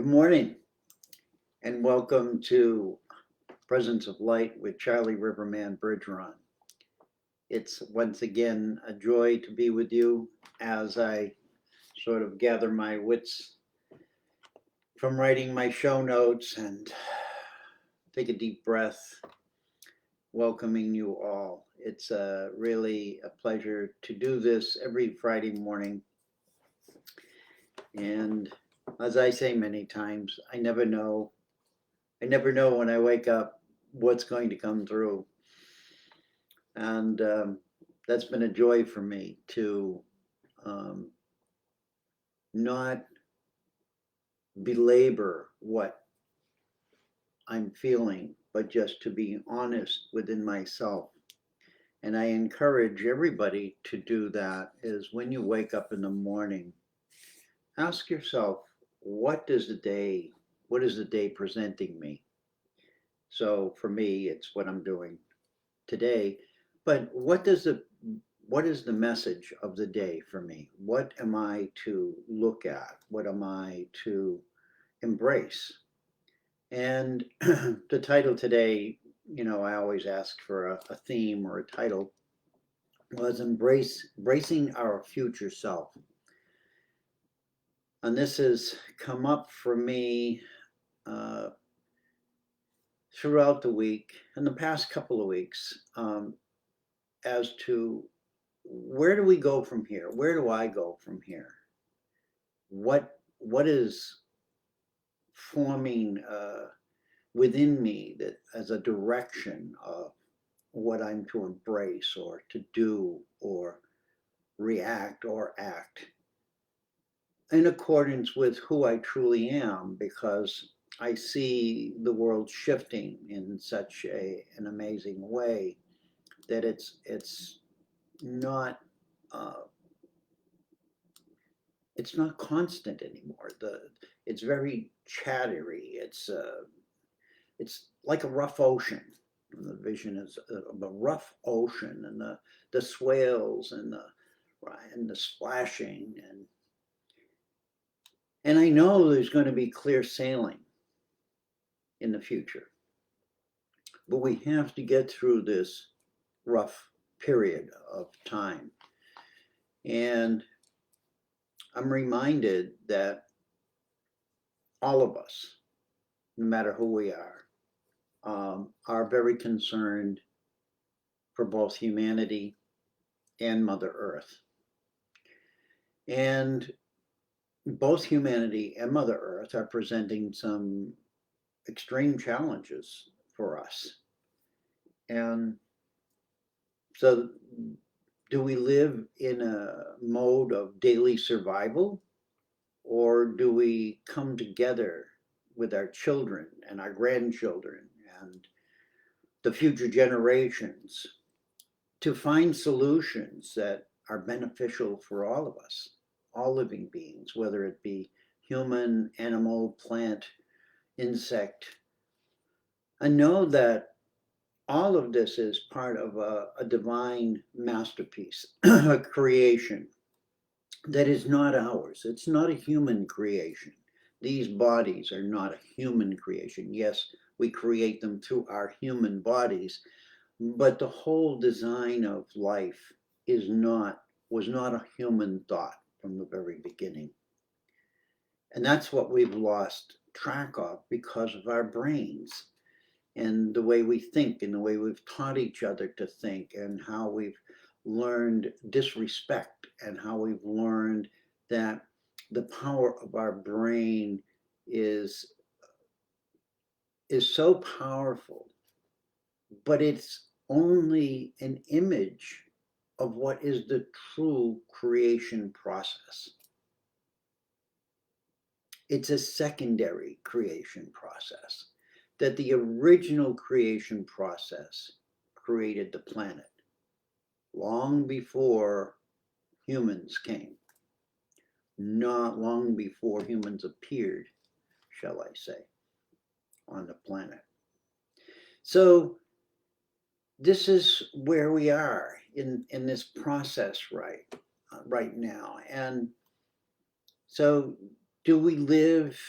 Good morning and welcome to Presence of Light with Charlie Riverman Bergeron. It's once again a joy to be with you as I sort of gather my wits from writing my show notes and take a deep breath, welcoming you all. It's really a pleasure to do this every Friday morning. And as I say many times, I never know when I wake up what's going to come through. And that's been a joy for me to not belabor what I'm feeling, but just to be honest within myself. And I encourage everybody to do that is when you wake up in the morning, ask yourself, what is the day presenting me? So for me, it's what I'm doing today. But what is the message of the day for me? What am I to look at? What am I to embrace? And the title today, I always ask for a theme or a title, was embracing our future self. And this has come up for me uh, throughout the week, in the past couple of weeks, as to where do we go from here? Where do I go from here? What is forming within me that as a direction of what I'm to embrace or to do or react or act in accordance with who I truly am, because I see the world shifting in such an amazing way that it's not uh, it's not constant anymore. It's very chattery. It's like a rough ocean. And the vision is of a rough ocean, and the swales and the splashing, and I know there's going to be clear sailing in the future, but we have to get through this rough period of time. And I'm reminded that all of us, no matter who we are very concerned for both humanity and Mother Earth. And both humanity and Mother Earth are presenting some extreme challenges for us. And so, do we live in a mode of daily survival, or do we come together with our children and our grandchildren and the future generations to find solutions that are beneficial for all of us, all living beings, whether it be human, animal, plant, insect, and know that all of this is part of a divine masterpiece, a creation that is not ours. It's not a human creation. These bodies are not a human creation. Yes, we create them through our human bodies, but the whole design of life was not a human thought from the very beginning. And that's what we've lost track of because of our brains and the way we think and the way we've taught each other to think and how we've learned disrespect and how we've learned that the power of our brain is so powerful, but it's only an image of what is the true creation process. It's a secondary creation process, that the original creation process created the planet long before humans came, not long before humans appeared, shall I say, on the planet. So this is where we are in this process right now. And so do we live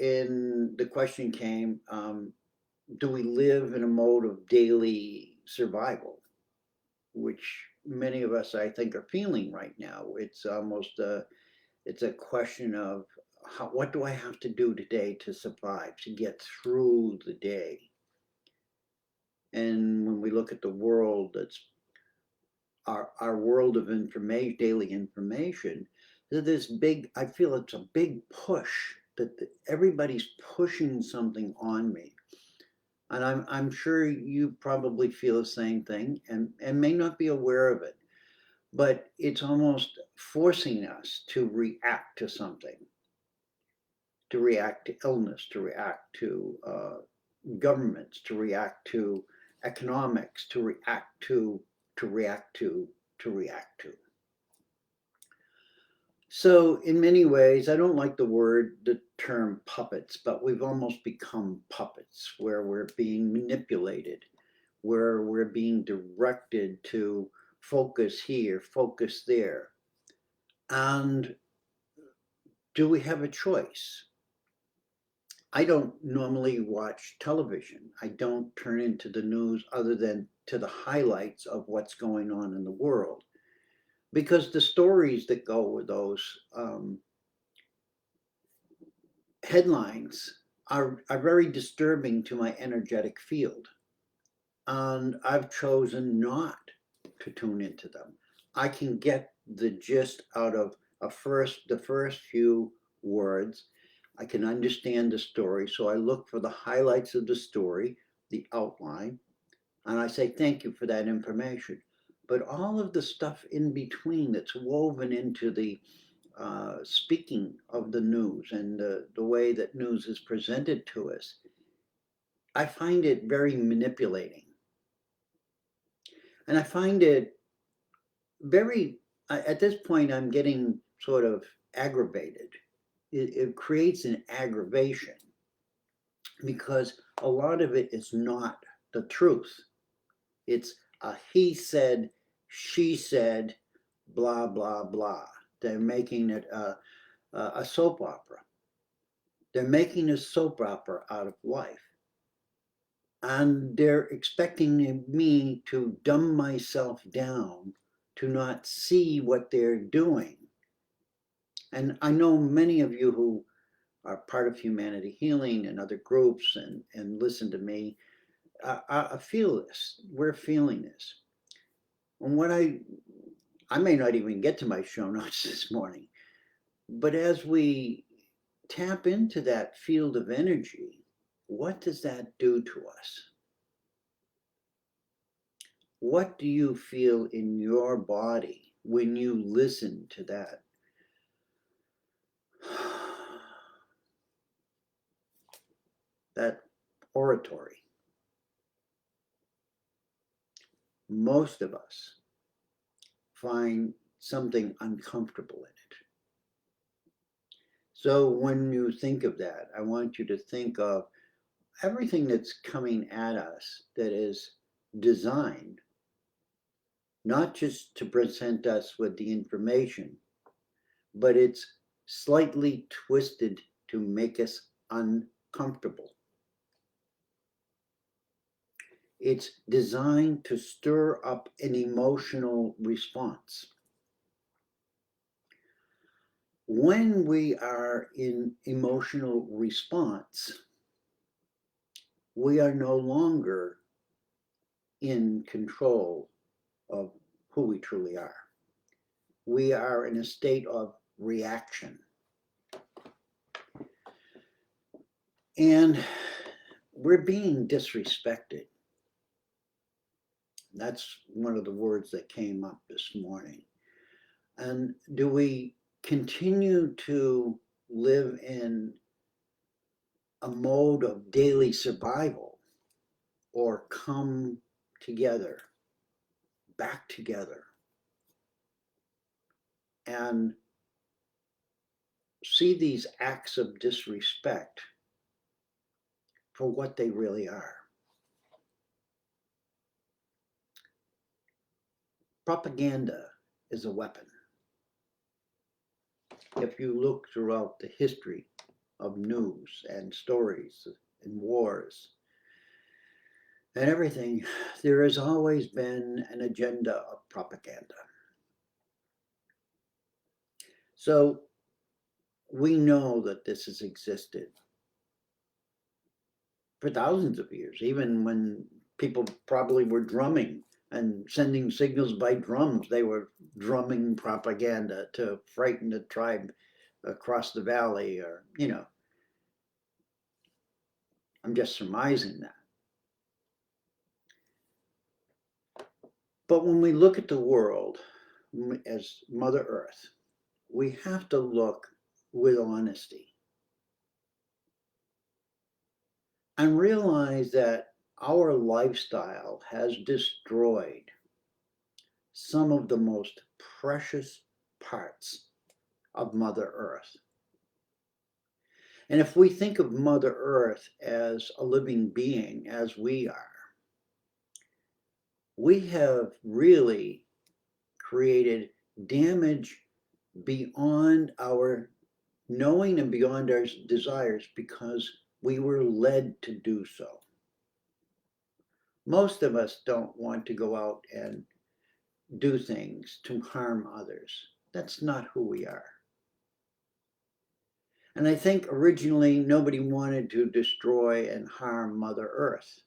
the question came, do we live in a mode of daily survival, which many of us, I think, are feeling right now. It's almost it's a question of what do I have to do today to survive, to get through the day? And when we look at the world, that's our world of information, daily information, this big, I feel it's a big push that everybody's pushing something on me. And I'm sure you probably feel the same thing and may not be aware of it, but it's almost forcing us to react to something, to react to illness, to react to governments, to react to economics, to react to react to react to. So in many ways, I don't like the term puppets, but we've almost become puppets where we're being manipulated, where we're being directed to focus here, focus there. And do we have a choice? I don't normally watch television. I don't turn into the news other than to the highlights of what's going on in the world, because the stories that go with those headlines are very disturbing to my energetic field. And I've chosen not to tune into them. I can get the gist out of the first few words. I can understand the story, so I look for the highlights of the story, the outline, and I say thank you for that information. But all of the stuff in between that's woven into the speaking of the news and the way that news is presented to us, I find it very manipulating. And I find it very, at this point, I'm getting sort of aggravated. It creates an aggravation because a lot of it is not the truth. It's a he said, she said, blah, blah, blah. They're making it a soap opera. They're making a soap opera out of life. And they're expecting me to dumb myself down to not see what they're doing. And I know many of you who are part of Humanity Healing and other groups and listen to me, I feel this. We're feeling this. And what I may not even get to my show notes this morning, but as we tap into that field of energy, what does that do to us? What do you feel in your body when you listen to that? That oratory. Most of us find something uncomfortable in it. So when you think of that, I want you to think of everything that's coming at us that is designed not just to present us with the information, but it's slightly twisted to make us uncomfortable. It's designed to stir up an emotional response. When we are in emotional response, we are no longer in control of who we truly are. We are in a state of reaction. And we're being disrespected. That's one of the words that came up this morning. And do we continue to live in a mode of daily survival or come together, back together, and see these acts of disrespect for what they really are? Propaganda is a weapon. If you look throughout the history of news and stories and wars and everything, there has always been an agenda of propaganda. So we know that this has existed for thousands of years, even when people probably were drumming and sending signals by drums. They were drumming propaganda to frighten the tribe across the valley, or, I'm just surmising that. But when we look at the world as Mother Earth, we have to look with honesty and realize that our lifestyle has destroyed some of the most precious parts of Mother Earth. And if we think of Mother Earth as a living being, as we are, we have really created damage beyond our knowing and beyond our desires because we were led to do so. Most of us don't want to go out and do things to harm others. That's not who we are. And I think originally nobody wanted to destroy and harm Mother Earth.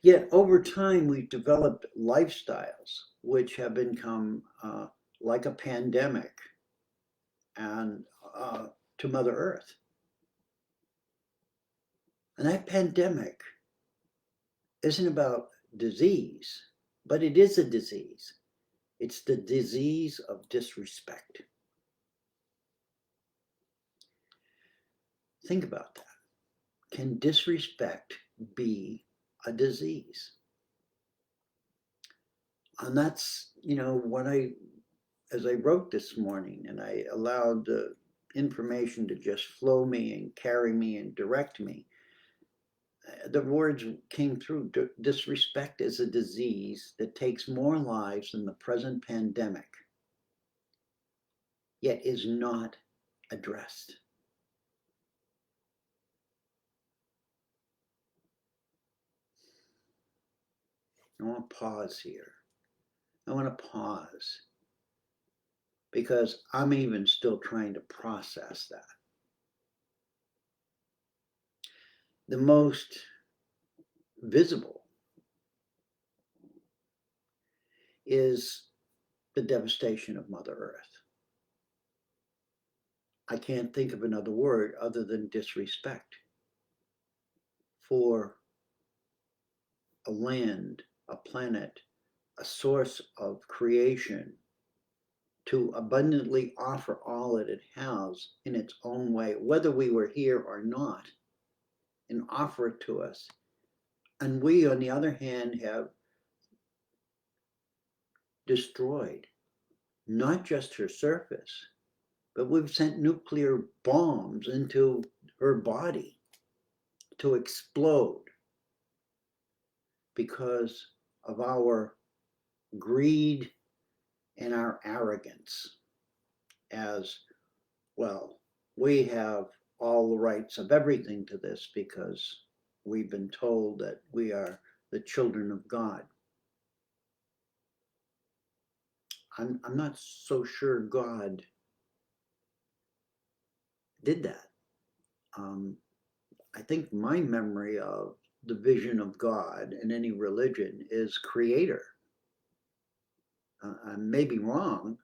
Yet over time, we've developed lifestyles which have become like a pandemic and to Mother Earth. And that pandemic isn't about disease, but it is a disease. It's the disease of disrespect. Think about that. Can disrespect be a disease? And that's, what as I wrote this morning and I allowed the information to just flow me and carry me and direct me, the words came through. Disrespect is a disease that takes more lives than the present pandemic, yet is not addressed. I want to pause here. I want to pause because I'm even still trying to process that. The most visible is the devastation of Mother Earth. I can't think of another word other than disrespect for a land, a planet, a source of creation to abundantly offer all that it has in its own way, whether we were here or not, and offer it to us. And we, on the other hand, have destroyed not just her surface, but we've sent nuclear bombs into her body to explode because of our greed and our arrogance. As well, we have all the rights of everything to this because we've been told that we are the children of God. I'm not so sure God did that. I think my memory of the vision of God in any religion is creator. I may be wrong,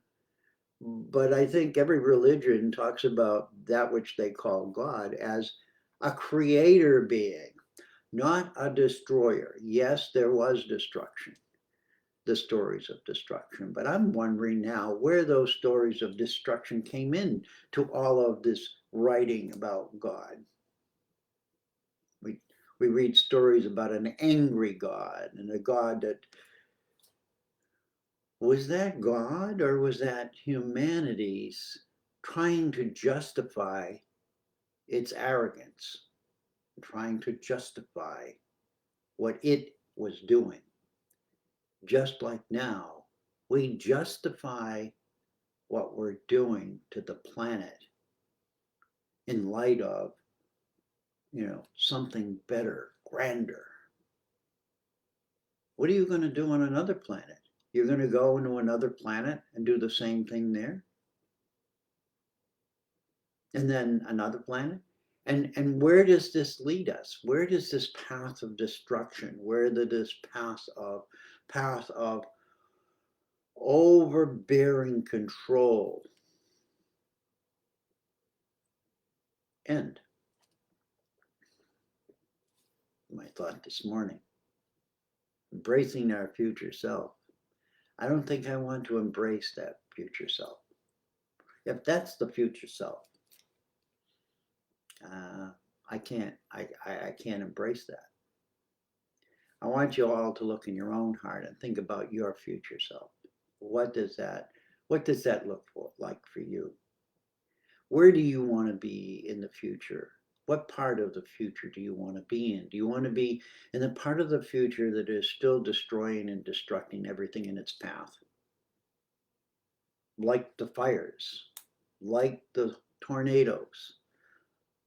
but I think every religion talks about that which they call God as a creator being, not a destroyer. Yes, there was destruction, the stories of destruction, but I'm wondering now where those stories of destruction came in to all of this writing about God. We read stories about an angry God and a God that, was that God or was that humanity's trying to justify its arrogance, trying to justify what it was doing? Just like now, we justify what we're doing to the planet in light of, something better, grander. What are you going to do on another planet? You're going to go into another planet and do the same thing there? And then another planet? And where does this lead us? Where does this path of destruction, where did this path of overbearing control end? My thought this morning, embracing our future self. I don't think I want to embrace that future self. If that's the future self, I can't embrace that. I want you all to look in your own heart and think about your future self. What does that look like for you? Where do you want to be in the future? What part of the future do you want to be in? Do you want to be in the part of the future that is still destroying and destructing everything in its path? Like the fires, like the tornadoes,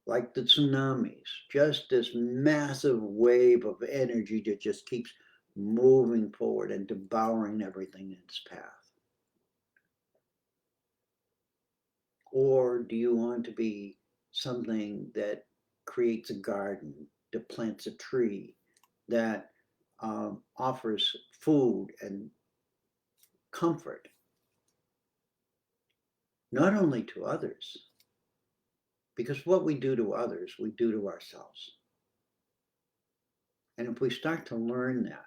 like the tsunamis, just this massive wave of energy that just keeps moving forward and devouring everything in its path. Or do you want to be something that creates a garden, that plants a tree, that offers food and comfort, not only to others, because what we do to others, we do to ourselves. And if we start to learn that,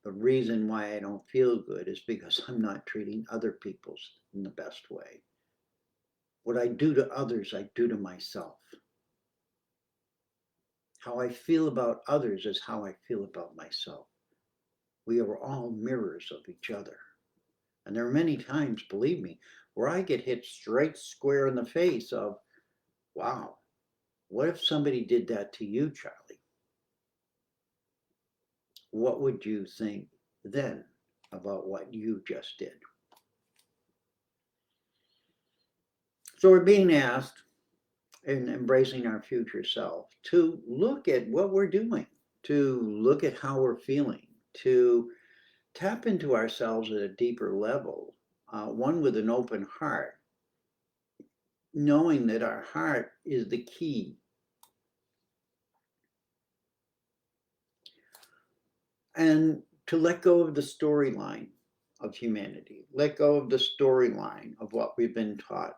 the reason why I don't feel good is because I'm not treating other people in the best way. What I do to others, I do to myself. How I feel about others is how I feel about myself. We are all mirrors of each other. And there are many times, believe me, where I get hit straight square in the face of, wow, what if somebody did that to you, Charlie? What would you think then about what you just did? So we're being asked in embracing our future self to look at what we're doing, to look at how we're feeling, to tap into ourselves at a deeper level, one with an open heart, knowing that our heart is the key. And to let go of the storyline of humanity, let go of the storyline of what we've been taught,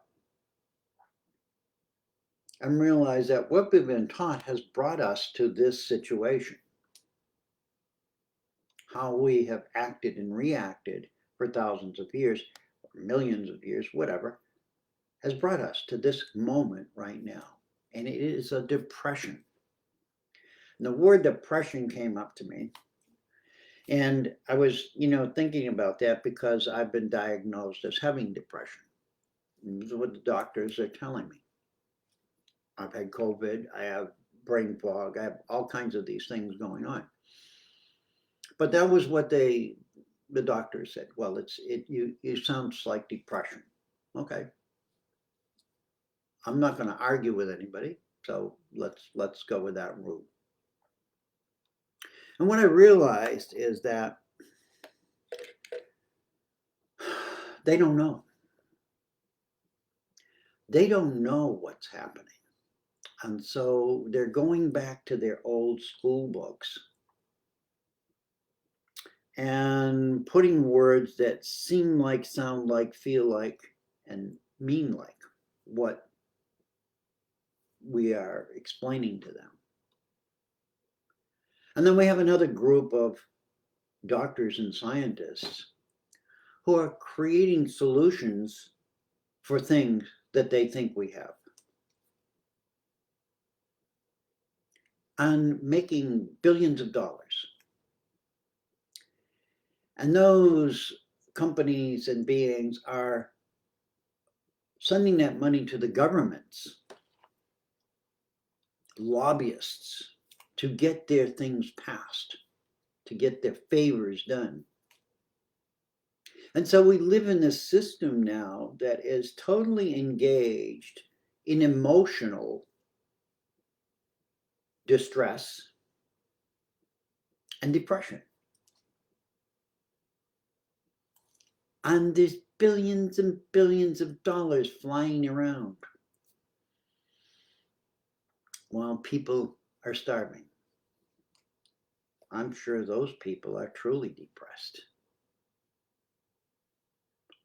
and realize that what we've been taught has brought us to this situation. How we have acted and reacted for thousands of years, or millions of years, whatever, has brought us to this moment right now. And it is a depression. And the word depression came up to me. And I was, thinking about that because I've been diagnosed as having depression. And this is what the doctors are telling me. I've had COVID, I have brain fog, I have all kinds of these things going on. But that was what the doctor said. Well, you sounds like depression. Okay. I'm not going to argue with anybody, so let's go with that route. And what I realized is that they don't know. They don't know what's happening. And so they're going back to their old school books and putting words that seem like, sound like, feel like, and mean like what we are explaining to them. And then we have another group of doctors and scientists who are creating solutions for things that they think we have and making billions of dollars. And those companies and beings are sending that money to the governments, lobbyists, to get their things passed, to get their favors done. And so we live in this system now that is totally engaged in emotional distress and depression. And there's billions and billions of dollars flying around while people are starving. I'm sure those people are truly depressed.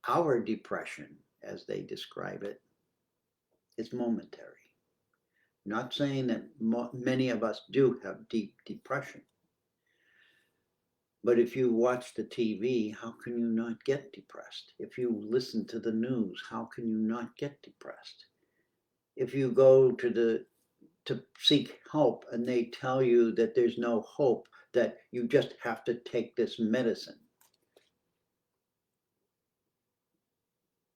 Our depression, as they describe it, is momentary. Not saying that many of us do have deep depression. But if you watch the TV, how can you not get depressed? If you listen to the news, how can you not get depressed? If you go to seek help and they tell you that there's no hope, that you just have to take this medicine,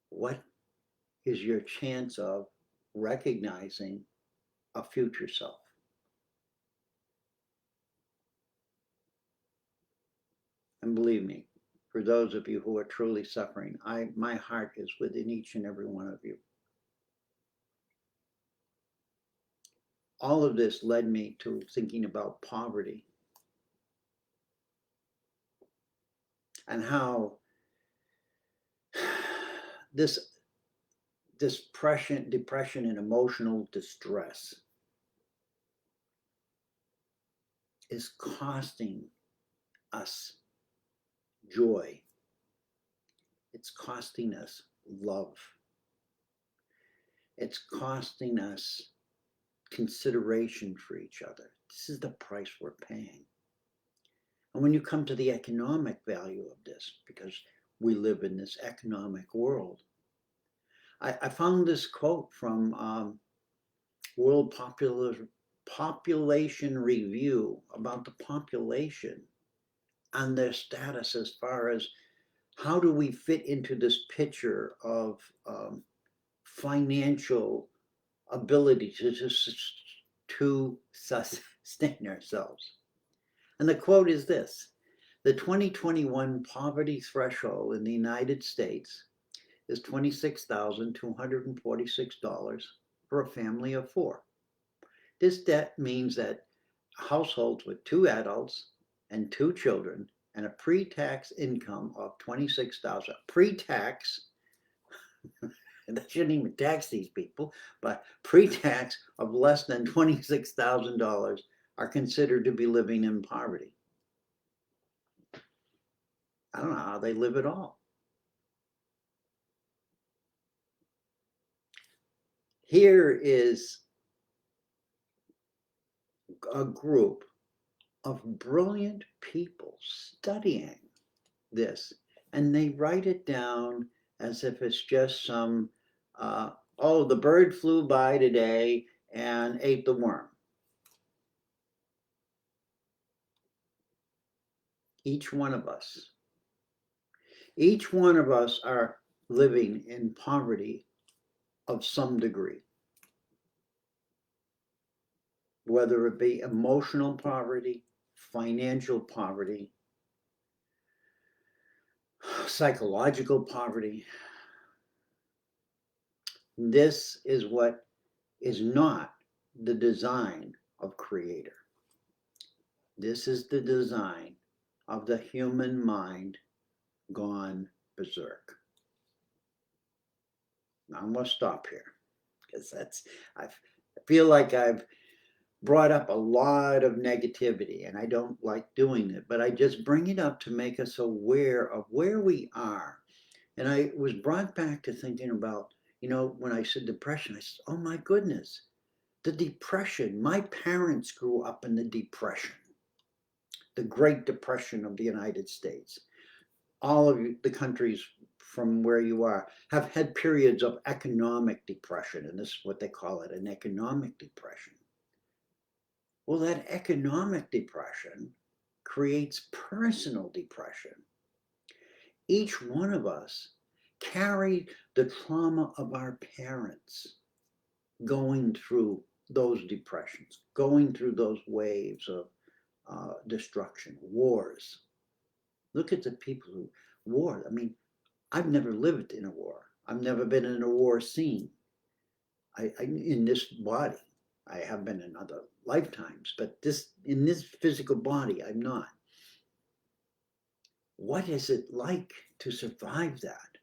what is your chance of recognizing a future self? And believe me, for those of you who are truly suffering, my heart is within each and every one of you. All of this led me to thinking about poverty and how this depression and emotional distress is costing us joy. It's costing us love. It's costing us consideration for each other. This is the price we're paying. And when you come to the economic value of this, because we live in this economic world, I found this quote from World Population Review about the population and their status as far as how do we fit into this picture of financial ability to sustain ourselves. And the quote is this: the 2021 poverty threshold in the United States is $26,246 for a family of 4. This debt means that households with 2 adults and 2 children and a pre-tax income of $26,000, pre-tax, they shouldn't even tax these people, but pre-tax of less than $26,000 are considered to be living in poverty. I don't know how they live at all. Here is a group of brilliant people studying this, and they write it down as if it's just some, oh, the bird flew by today and ate the worm. Each one of us are living in poverty of some degree, whether it be emotional poverty, financial poverty, psychological poverty. This is what is not the design of Creator. This is the design of the human mind gone berserk. Now I'm going to stop here because I feel like I've brought up a lot of negativity and I don't like doing it, but I just bring it up to make us aware of where we are. And I was brought back to thinking about, when I said depression, I said, oh my goodness, the depression. My parents grew up in the Depression, the Great Depression of the United States. All of the countries from where you are have had periods of economic depression, and this is what they call it, an economic depression. Well, that economic depression creates personal depression. Each one of us carried the trauma of our parents going through those depressions, going through those waves of destruction, wars. Look at the people who war. I mean, I've never lived in a war. I've never been in a war scene. In this body. I have been in other lifetimes, but in this physical body, I'm not. What is it like to survive that?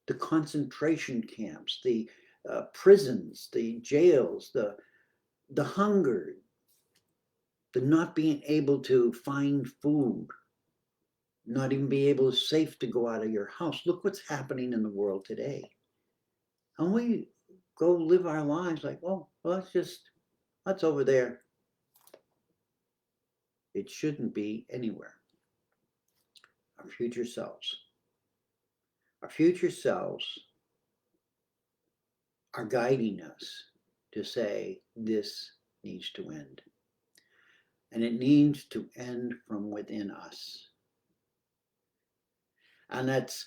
The concentration camps, the prisons, the jails, the hunger, the not being able to find food, not even be able to safe to go out of your house. Look what's happening in the world today. And we go live our lives like, oh, well, that's over there. It shouldn't be anywhere. Our future selves. Our future selves are guiding us to say this needs to end. And it needs to end from within us. And that's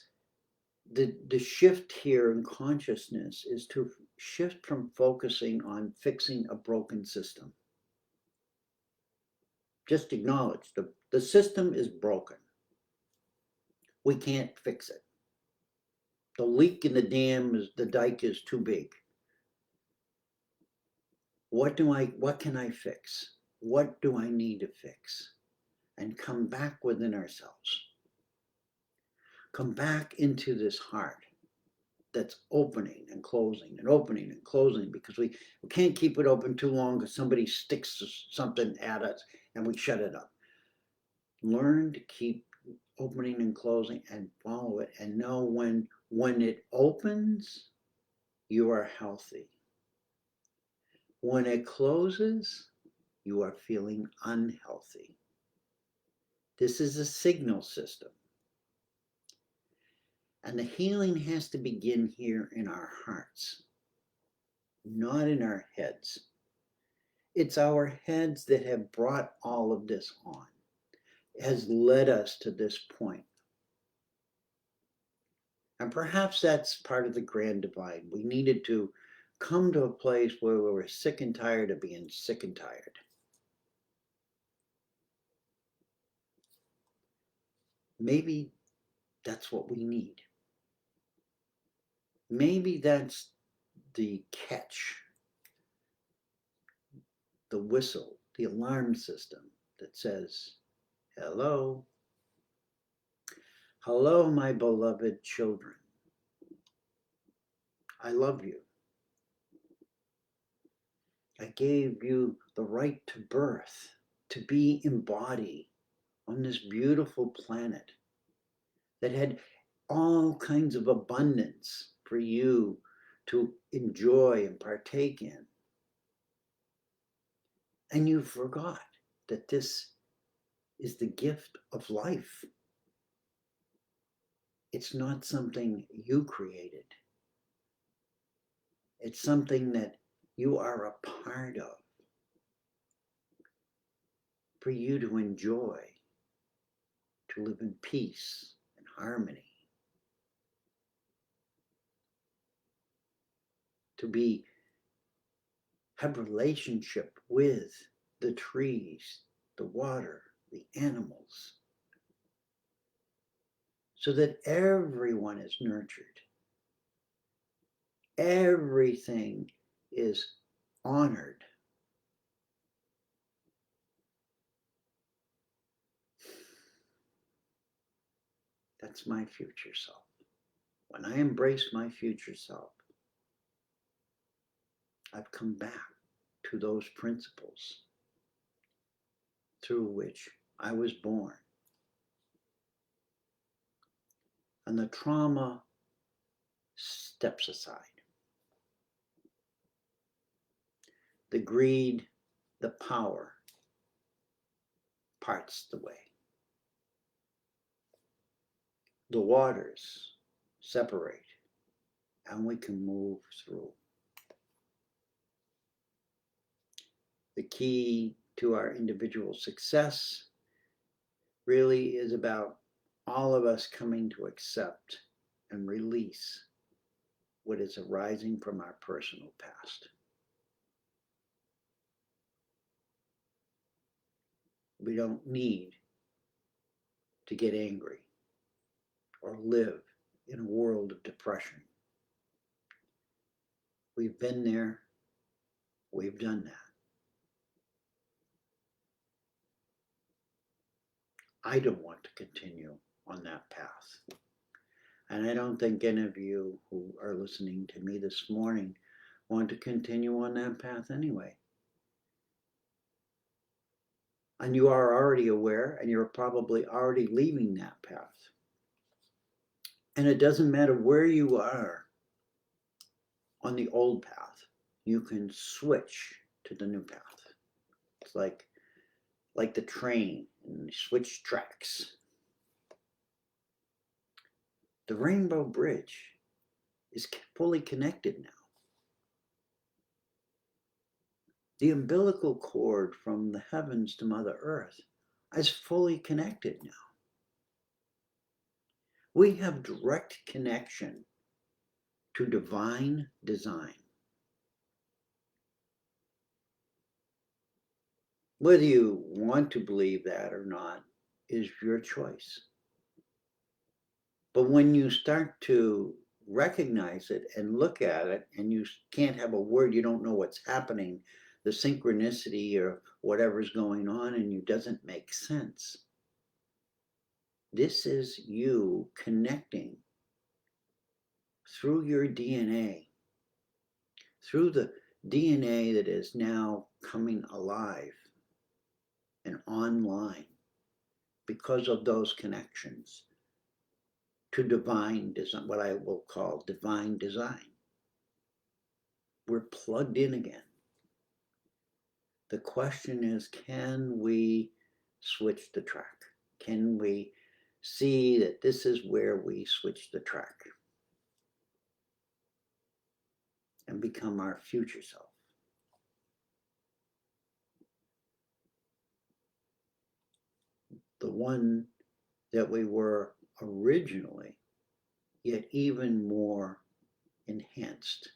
the shift here in consciousness is to shift from focusing on fixing a broken system. Just acknowledge the system is broken. We can't fix it. The leak in the dam is the dike is too big. What can I fix? What do I need to fix? And come back within ourselves. Come back into this heart that's opening and closing and opening and closing, because we can't keep it open too long because somebody sticks something at us and we shut it up. Learn to keep opening and closing and follow it, and know when it opens, you are healthy. When it closes, you are feeling unhealthy. This is a signal system. And the healing has to begin here in our hearts, not in our heads. It's our heads that have brought all of this on, has led us to this point. And perhaps that's part of the grand divide. We needed to come to a place where we were sick and tired of being sick and tired. Maybe that's what we need. Maybe that's the catch, the whistle, the alarm system that says, hello, hello, my beloved children. I love you. I gave you the right to birth, to be embodied on this beautiful planet that had all kinds of abundance for you to enjoy and partake in. And you forgot that this is the gift of life. It's not something you created. It's something that you are a part of, for you to enjoy, to live in peace and harmony, to have relationship with the trees, the water, the animals, so that everyone is nurtured. Everything is honored. That's my future self. When I embrace my future self, I've come back to those principles through which I was born. And the trauma steps aside. The greed, the power parts the way. The waters separate and we can move through. The key to our individual success really is about all of us coming to accept and release what is arising from our personal past. We don't need to get angry or live in a world of depression. We've been there, We've done that. I don't want to continue on that path. And I don't think any of you who are listening to me this morning want to continue on that path anyway. And you are already aware, and you're probably already leaving that path. And it doesn't matter where you are on the old path, you can switch to the new path. It's like the train, and you switch tracks. The Rainbow Bridge is fully connected now. The umbilical cord from the heavens to Mother Earth is fully connected now. We have direct connection to divine design. Whether you want to believe that or not is your choice. But when you start to recognize it and look at it, and you can't have a word, you don't know what's happening, the synchronicity or whatever's going on in you doesn't make sense. This is you connecting through your DNA, through the DNA that is now coming alive and online because of those connections to divine design, what I will call divine design. We're plugged in again. The question is, can we switch the track? Can we see that this is where we switch the track and become our future self? The one that we were originally, yet even more enhanced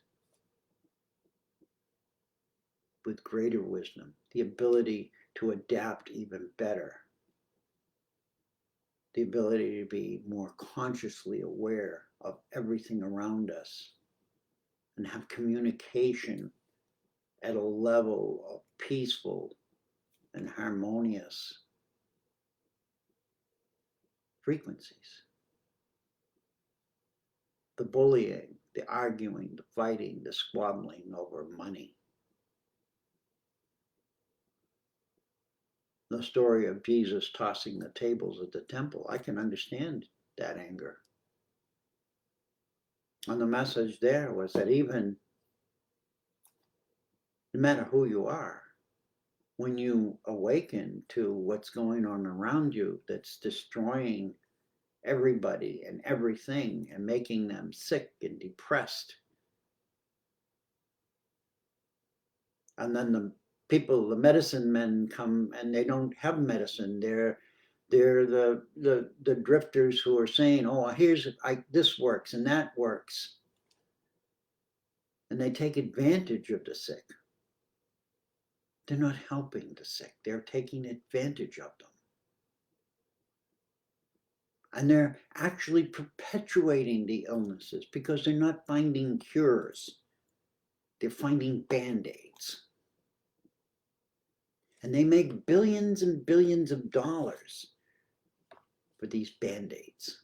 with greater wisdom, the ability to adapt even better, the ability to be more consciously aware of everything around us and have communication at a level of peaceful and harmonious frequencies. The bullying, the arguing, the fighting, the squabbling over money. The story of Jesus tossing the tables at the temple, I can understand that anger. And the message there was that even no matter who you are, when you awaken to what's going on around you that's destroying everybody and everything and making them sick and depressed, and then the people, the medicine men come and they don't have medicine. They're the drifters who are saying, oh, this works and that works. And they take advantage of the sick. They're not helping the sick. They're taking advantage of them. And they're actually perpetuating the illnesses because they're not finding cures. They're finding band-aids. And they make billions and billions of dollars for these band-aids.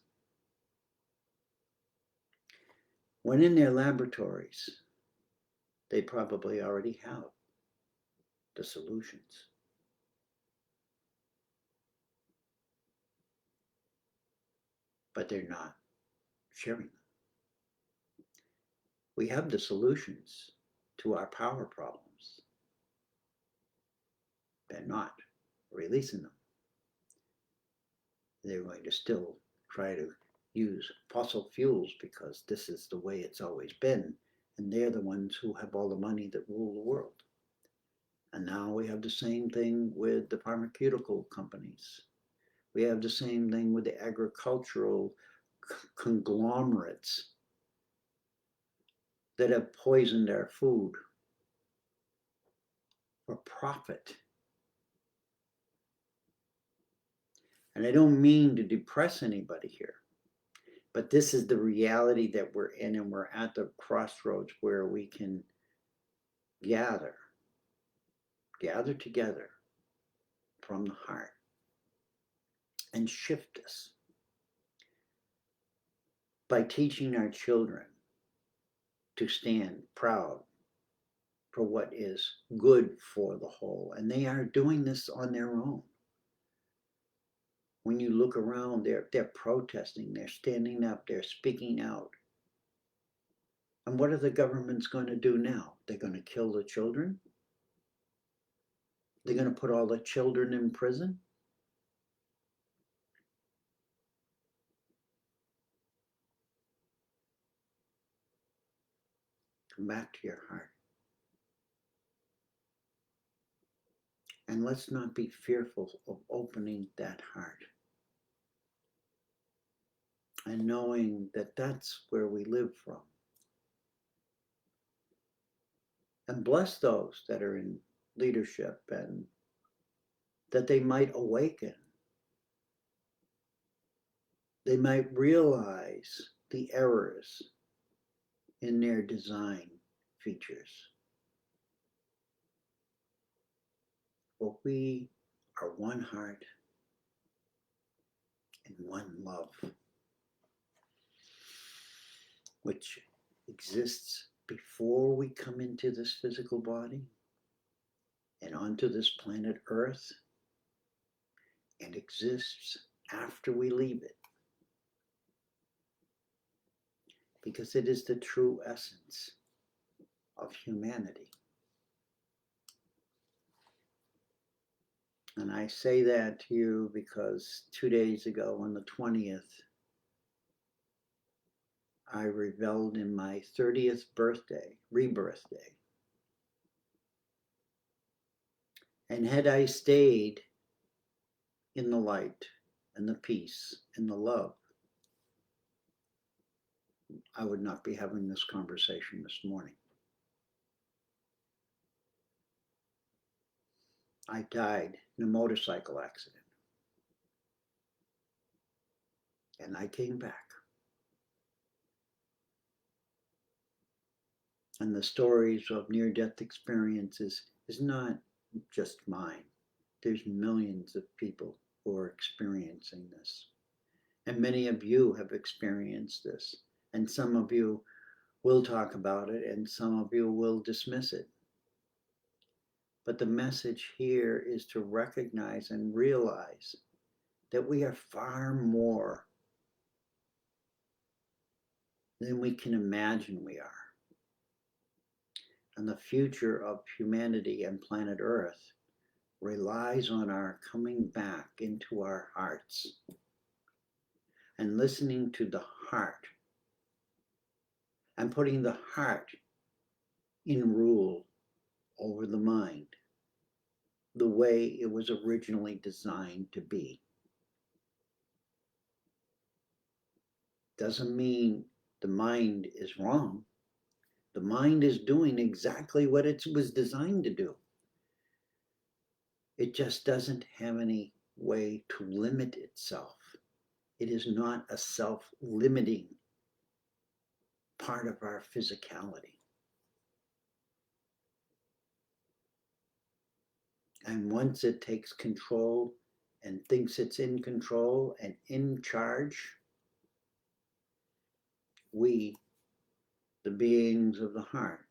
When in their laboratories, they probably already have the solutions. But they're not sharing them. We have the solutions to our power problems. They're not releasing them. They're going to still try to use fossil fuels because this is the way it's always been. And they're the ones who have all the money that rule the world. And now we have the same thing with the pharmaceutical companies. We have the same thing with the agricultural conglomerates that have poisoned our food for profit. And I don't mean to depress anybody here, but this is the reality that we're in, and we're at the crossroads where we can gather gather together from the heart and shift us by teaching our children to stand proud for what is good for the whole. And they are doing this on their own. When you look around, they're protesting, they're standing up, they're speaking out. And what are the governments going to do now? They're going to kill the children? They're going to put all the children in prison? Come back to your heart. And let's not be fearful of opening that heart and knowing that that's where we live from. And bless those that are in leadership, and that they might awaken. They might realize the errors in their design features. For we are one heart and one love, which exists before we come into this physical body and onto this planet Earth, and exists after we leave it, because it is the true essence of humanity. And I say that to you because 2 days ago, on the 20th, I reveled in my 30th birthday, rebirth day. And had I stayed in the light and the peace and the love, I would not be having this conversation this morning. I died in a motorcycle accident. And I came back. And the stories of near-death experiences is not just mine. There's millions of people who are experiencing this. And many of you have experienced this. And some of you will talk about it, and some of you will dismiss it. But the message here is to recognize and realize that we are far more than we can imagine we are. And the future of humanity and planet Earth relies on our coming back into our hearts and listening to the heart and putting the heart in rule over the mind, the way it was originally designed to be. Doesn't mean the mind is wrong. The mind is doing exactly what it was designed to do. It just doesn't have any way to limit itself. It is not a self-limiting part of our physicality. And once it takes control and thinks it's in control and in charge, we, the beings of the heart,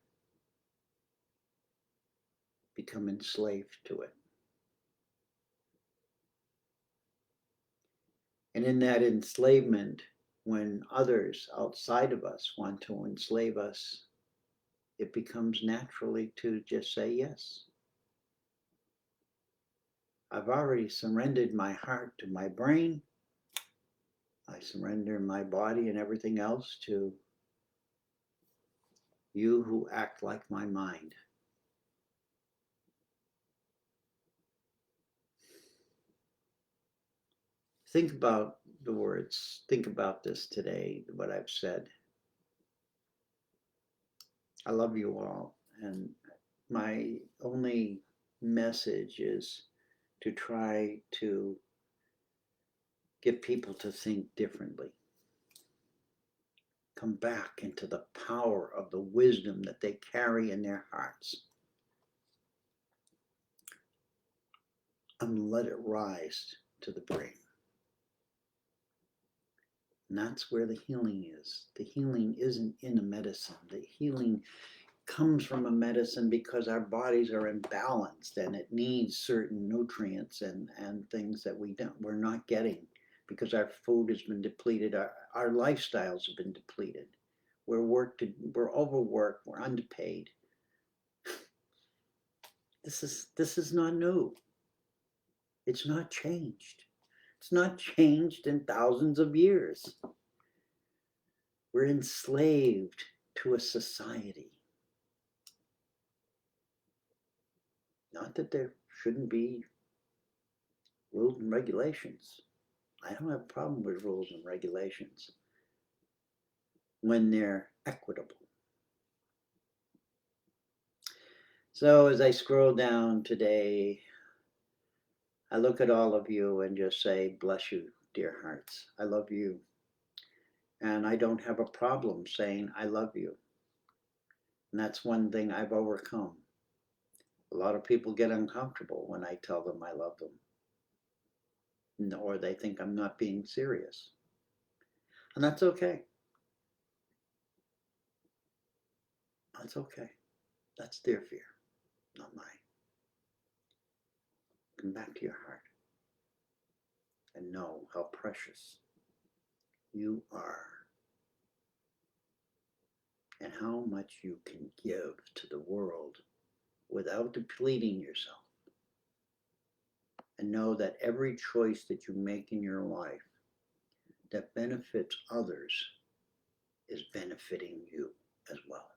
become enslaved to it. And in that enslavement, when others outside of us want to enslave us, it becomes naturally to just say yes. I've already surrendered my heart to my brain. I surrender my body and everything else to you who act like my mind. Think about the words. Think about this today, what I've said. I love you all. And my only message is to try to get people to think differently. Come back into the power of the wisdom that they carry in their hearts. and let it rise to the brain. And that's where the healing is. The healing isn't in a medicine. The healing comes from a medicine because our bodies are imbalanced and it needs certain nutrients and things that we're not getting because our food has been depleted, our lifestyles have been depleted. We're overworked, we're underpaid. This is not new. It's not changed. It's not changed in thousands of years. We're enslaved to a society. Not that there shouldn't be rules and regulations. I don't have a problem with rules and regulations when they're equitable. So as I scroll down today, I look at all of you and just say, bless you, dear hearts. I love you. And I don't have a problem saying I love you. And that's one thing I've overcome. A lot of people get uncomfortable when I tell them I love them, or they think I'm not being serious. And that's okay. That's okay. That's their fear, not mine. Come back to your heart and know how precious you are and how much you can give to the world without depleting yourself. And know that every choice that you make in your life that benefits others is benefiting you as well.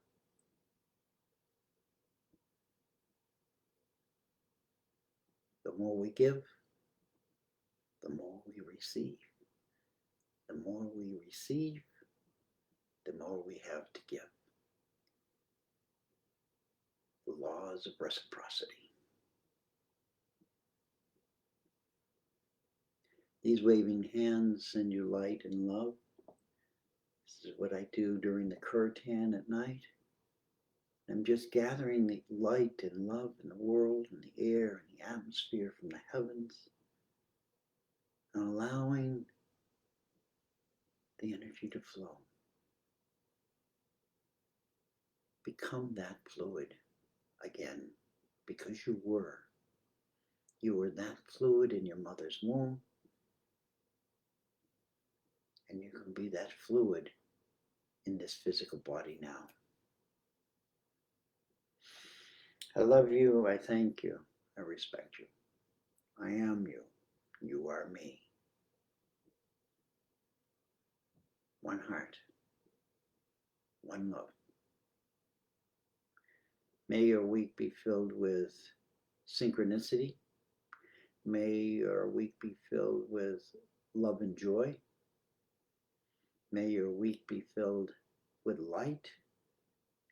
The more we give, the more we receive. The more we receive, the more we have to give. The laws of reciprocity. These waving hands send you light and love. This is what I do during the kirtan at night. I'm just gathering the light and love in the world and the air and the atmosphere from the heavens and allowing the energy to flow. Become that fluid again because you were. You were that fluid in your mother's womb, and you can be that fluid in this physical body now. I love you, I thank you, I respect you. I am you, you are me. One heart, one love. May your week be filled with synchronicity. May your week be filled with love and joy. May your week be filled with light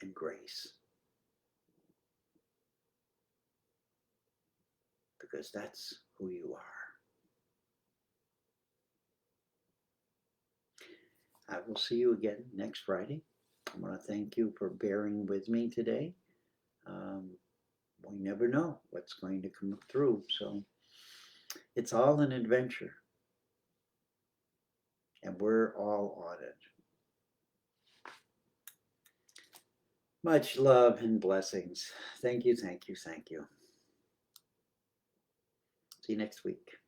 and grace. Because that's who you are. I will see you again next Friday. I want to thank you for bearing with me today. We never know what's going to come through, so it's all an adventure, and we're all on it. Much love and blessings. Thank you, thank you, thank you. See you next week.